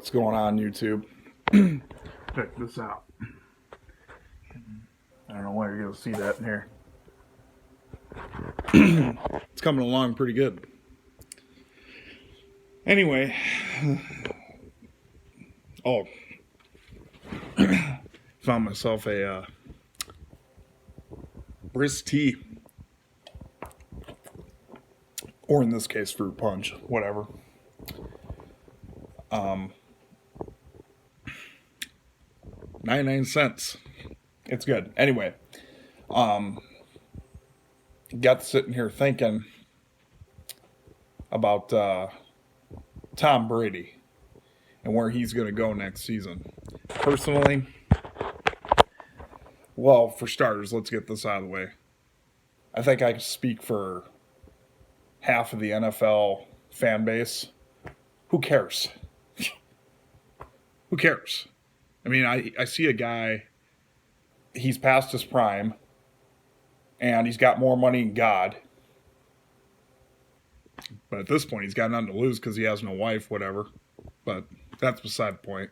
What's going on, YouTube? Check this out. I don't know why you're going to see that in here. It's coming along pretty good. Anyway. Found myself a brisk tea. Or in this case, fruit punch. Whatever. 99 cents. It's good. Anyway, got sitting here thinking about Tom Brady and where he's going to go next season. Personally, well, for starters, let's get this out of the way. I think I can speak for half of the NFL fan base. Who cares? Who cares? I mean, I see a guy, he's past his prime, and he's got more money than God. But at this point, he's got nothing to lose because he has no wife, whatever. But that's beside the point.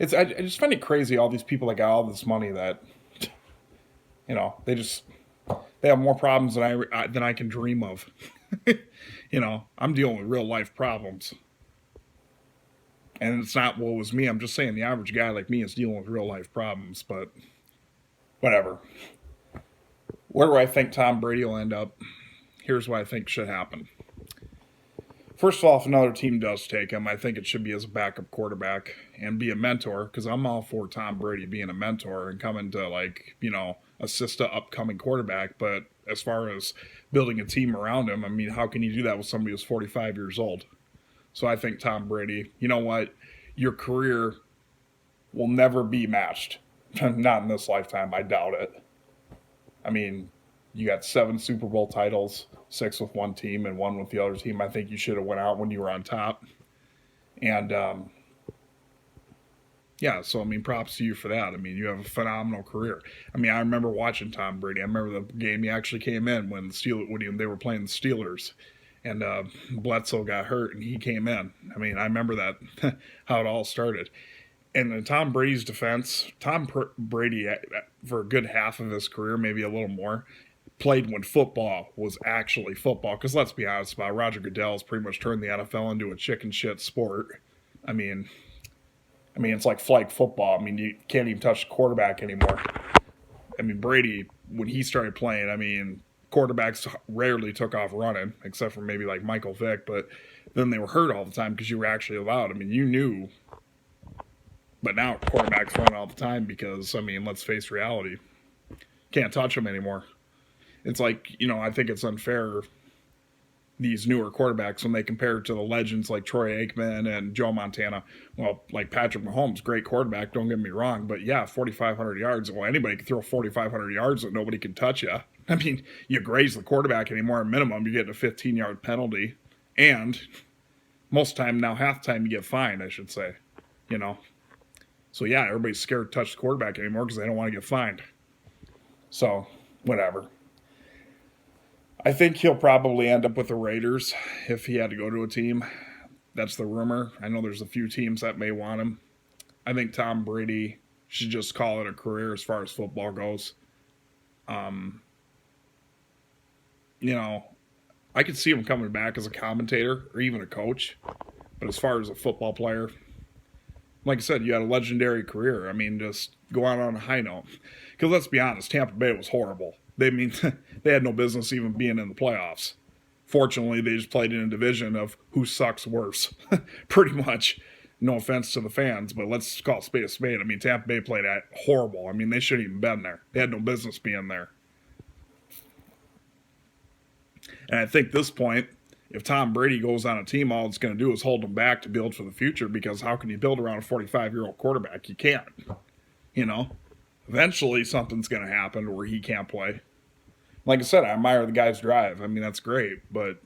I just find it crazy, all these people that got all this money that, they have more problems than I can dream of. I'm dealing with real life problems. And it's not what was me. I'm just saying the average guy like me is dealing with real life problems, but whatever. Where do I think Tom Brady will end up? Here's what I think should happen. First of all, if another team does take him, I think it should be as a backup quarterback and be a mentor, because I'm all for Tom Brady being a mentor and coming to, assist an upcoming quarterback. But as far as building a team around him, I mean, how can you do that with somebody who's 45 years old? So I think Tom Brady, you know what? Your career will never be matched. Not in this lifetime. I doubt it. I mean, you got 7 Super Bowl titles, 6 with one team and 1 with the other team. I think you should have went out when you were on top. And, so, props to you for that. I mean, you have a phenomenal career. I mean, I remember watching Tom Brady. I remember the game he actually came in when they were playing the Steelers. And Bledsoe got hurt, and he came in. I mean, I remember that, how it all started. And in Tom Brady's defense, Brady, for a good half of his career, maybe a little more, played when football was actually football. Because let's be honest about it, Roger Goodell's pretty much turned the NFL into a chicken shit sport. I mean, it's like flag football. I mean, you can't even touch the quarterback anymore. I mean, Brady, when he started playing, quarterbacks rarely took off running, except for maybe like Michael Vick, but then they were hurt all the time because you were actually allowed. I mean, you knew. But now quarterbacks run all the time because, let's face reality. Can't touch them anymore. It's like, I think it's unfair, these newer quarterbacks, when they compare to the legends like Troy Aikman and Joe Montana. Well, like Patrick Mahomes, great quarterback, don't get me wrong, but yeah, 4,500 yards. Well, anybody can throw 4,500 yards and nobody can touch you. I mean, you graze the quarterback anymore, at minimum, you get a 15-yard penalty. And most time, now half the time, you get fined, I should say. So, yeah, everybody's scared to touch the quarterback anymore because they don't want to get fined. So, whatever. I think he'll probably end up with the Raiders if he had to go to a team. That's the rumor. I know there's a few teams that may want him. I think Tom Brady should just call it a career as far as football goes. I could see him coming back as a commentator or even a coach. But as far as a football player, like I said, you had a legendary career. Just go out on a high note. Because let's be honest, Tampa Bay was horrible. They had no business even being in the playoffs. Fortunately, they just played in a division of who sucks worse. Pretty much. No offense to the fans, but let's call a spade. Tampa Bay played horrible. They shouldn't even been there. They had no business being there. And I think at this point, if Tom Brady goes on a team, all it's going to do is hold him back to build for the future, because how can you build around a 45-year-old quarterback? You can't. Eventually something's going to happen where he can't play. Like I said, I admire the guy's drive. That's great, but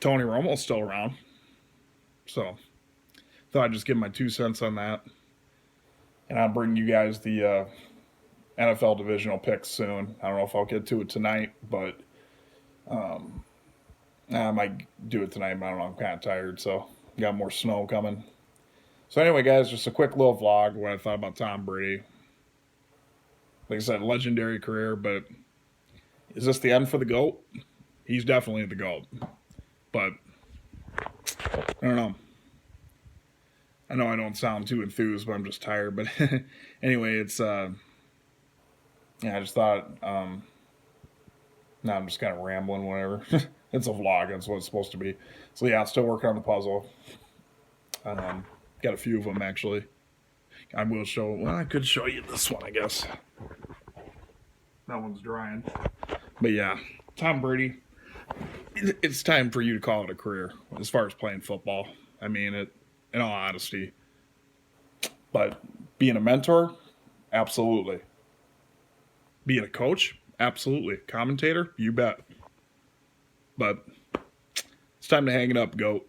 Tony Romo's still around. So, thought I'd just give my 2 cents on that. And I'll bring you guys the NFL divisional picks soon. I don't know if I'll get to it tonight, but I might do it tonight, but I don't know. I'm kind of tired, so got more snow coming. So anyway, guys, just a quick little vlog what I thought about Tom Brady. Like I said, legendary career, but is this the end for the GOAT? He's definitely the GOAT. But I don't know. I know I don't sound too enthused, but I'm just tired. But anyway, it's yeah, I just thought now I'm just kind of rambling, whatever. It's a vlog, that's what it's supposed to be. So yeah, still working on the puzzle. Got a few of them actually. I will show. Well, I could show you this one, I guess. That one's drying. But yeah, Tom Brady. It's time for you to call it a career as far as playing football. I mean it, in all honesty. But being a mentor, absolutely. Being a coach, absolutely. Commentator, you bet. But it's time to hang it up, GOAT.